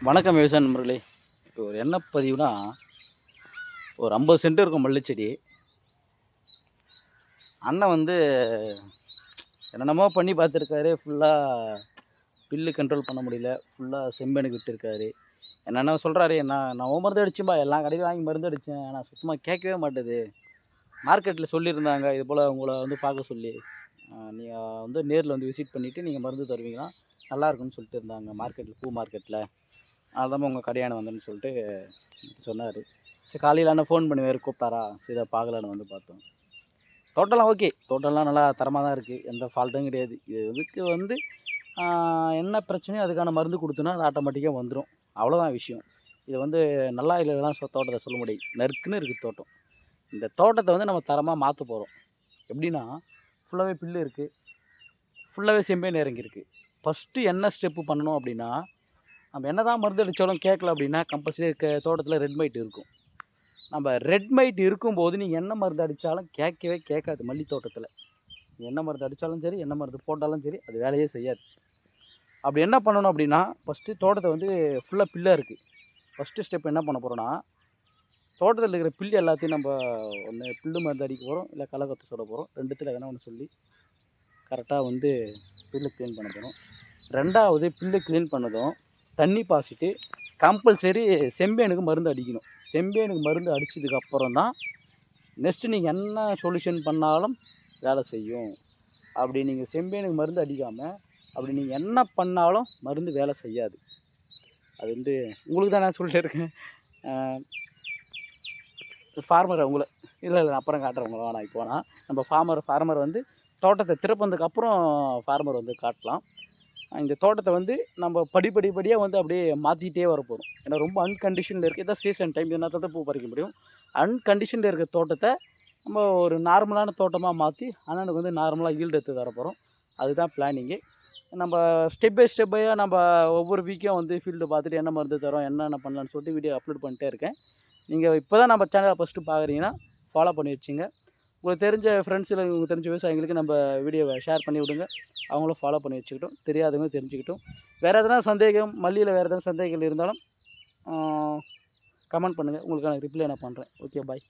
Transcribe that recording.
வணக்கம் விவசாய நண்பர்களே. இப்போ ஒரு என்ன பதிவுனா, ஒரு 50 சென்ட் இருக்கும் மல்லி செடி. அண்ணன் வந்து என்னென்னமோ பண்ணி பார்த்துருக்காரு. ஃபுல்லா பில்லு கண்ட்ரோல் பண்ண முடியல. ஃபுல்லா செம்பேனுக்கு விட்டுருக்காரு. என்னென்ன சொல்றாரு, நான் மருந்து அடிச்சேன்பா, எல்லா கடையிலும் வாங்கி மருந்து அடிச்சேன். ஆனா சுத்தமா கேட்கவே மாட்டுது. மார்க்கெட்ல சொல்லியிருந்தாங்க, இதுபோல உங்கள வந்து பார்க்க சொல்லி. நீங்க வந்து நேர்ல வந்து விசிட் பண்ணிட்டு நீங்க மருந்து தருவீங்கன்னா, நல்லாயிருக்கும்னு சொல்லிட்டு இருந்தாங்க மார்க்கெட்ல, பூ மார்க்கெட்ல. அதாம்மா உங்க கடையாண்ட வந்தேன்னு சொல்லிட்டு சொன்னாரு. சரி, காலையில அண்ணன் ஃபோன் பண்ணி வேறு கூப்பிட்டாரா, சரி இதை பார்க்கலான்னு வந்து பார்த்தோம். தோட்டம்லாம் ஓகே. தோட்டம்லாம் நல்லா தரமா தான் இருக்குது. எந்த ஃபால்ட்டும் கிடையாது. இதுக்கு வந்து என்ன பிரச்சனையோ அதுக்கான மருந்து குடுத்தோன்னா, அது ஆட்டோமேட்டிக்கா வந்துரும். அவ்வளோதான் விஷயம். இது வந்து நல்லா இல்லைலாம் தோட்டத்த சொல்ல முடியாது. நறுக்குன்னு இருக்குது தோட்டம். இந்த தோட்டத்த வந்து நம்ம தரமா மாத்த போறோம். எப்படின்னா, ஃபுல்லாவே பில்லு இருக்கு. ஃபுல்லாவே செம்பேன் இறங்கியிருக்கு. ஃபர்ஸ்ட்டு என்ன ஸ்டெப்பு பண்ணணும் அப்படின்னா, நம்ம என்னதான் மருந்து அடிச்சாலும் கேட்கல அப்படின்னா, கம்பல்சரி தோட்டத்தில ரெட் மைட் இருக்கும். நம்ம ரெட் மைட் இருக்கும்போது நீங்க என்ன மருந்து அடிச்சாலும் கேட்கவே கேட்காது மல்லி தோட்டத்தில. என்ன மருந்து அடிச்சாலும் சரி, என்ன மருந்து போட்டாலும் சரி, அது வேலையே செய்யாது. அப்படி என்ன பண்ணணும் அப்படின்னா, ஃபர்ஸ்ட்டு தோட்டத்த வந்து ஃபுல்லா பில்லா இருக்கு. ஃபர்ஸ்ட்டு ஸ்டெப் என்ன பண்ண போறோம்னா, தோட்டத்தில இருக்கிற புல்லு எல்லாத்தையும் நம்ப ஒண்ணு புல்லு மருந்து அடிக்க போறோம், இல்ல களக்கட்டு சுட போறோம். 2த்துல எதனா ஒண்ணு சொல்லி கரெக்ட்டா வந்து புல்ல கிளீன் பண்ண போறோம். 2வது புல்ல கிளீன் பண்ணதும், தண்ணி பாய்ச்சிட்டு கம்பல்சரி செம்பேனுக்கு மருந்து அடிக்கணும். செம்பேனுக்கு மருந்து அடிச்சதுக்கு அப்புறம் தான், நெக்ஸ்ட்டு நீங்க என்ன சொல்யூஷன் பண்ணாலும் வேலை செய்யும். அப்படி நீங்க செம்பேனுக்கு மருந்து அடிக்காம, அப்படி நீங்க என்ன பண்ணாலும் மருந்து வேலை செய்யாது. அது வந்து உங்களுக்கு தான் நான் சொல்லிட்டே இருக்கேன். அ ஃபார்மர் உங்கள இல்ல நான் அப்புறம் காட்டுறேன் உங்கள வேணாம் இப்போ வேணாம். நம்ம ஃபார்மர் வந்து தோட்டத்த திறப்பதுக்கு அப்புறம் ஃபார்மர் வந்து காட்டலாம். இந்த தோட்டத்த வந்து நம்ம படிப்படியா வந்து அப்படியே மாத்திட்டே வரப்போறோம். ஏன்னா ரொம்ப அன்கண்டிஷன்ல இருக்கு. இதான் சீசன் டைம். இதுனா தான் பூ பறிக்க முடியும். அன்கண்டிஷன்ல இருக்க தோட்டத்த நம்ம ஒரு நார்மலான தோட்டமா மாத்தி அண்ணனுக்கு வந்து நார்மலா ஈல்டு எடுத்து தரப்போறோம். அதுதான் பிளானிங்கு. நம்ம ஸ்டெப் பை ஸ்டெப்பா நம்ம ஒவ்வொரு வீக்கும் வந்து ஃபீல்டு பார்த்துட்டு என்ன மருந்து தரோம், என்னென்ன பண்ணலான்னு சொல்லிட்டு வீடியோ அப்லோட் பண்ணிட்டே இருக்கேன். நீங்க இப்போ தான் நம்ம சேனலை ஃபஸ்ட்டு பார்க்குறீங்கன்னா, ஃபாலோ பண்ணி வச்சுங்க. உங்களுக்கு தெரிஞ்ச ஃப்ரெண்ட்ஸில் உங்களுக்கு தெரிஞ்ச விவசாயிங்களுக்கு நம்ம வீடியோவை ஷேர் பண்ணி விடுங்க. அவங்களும் ஃபாலோ பண்ணி வச்சுக்கிட்டும். தெரியாதவங்க தெரிஞ்சுக்கிட்டும். வேறு எதனா சந்தேகம், மல்லியில் வேறு எதனா சந்தேகங்கள் இருந்தாலும் கமெண்ட் பண்ணுங்கள். உங்களுக்கான ரிப்ளை நான் பண்ணுறேன். ஓகே, பாய்.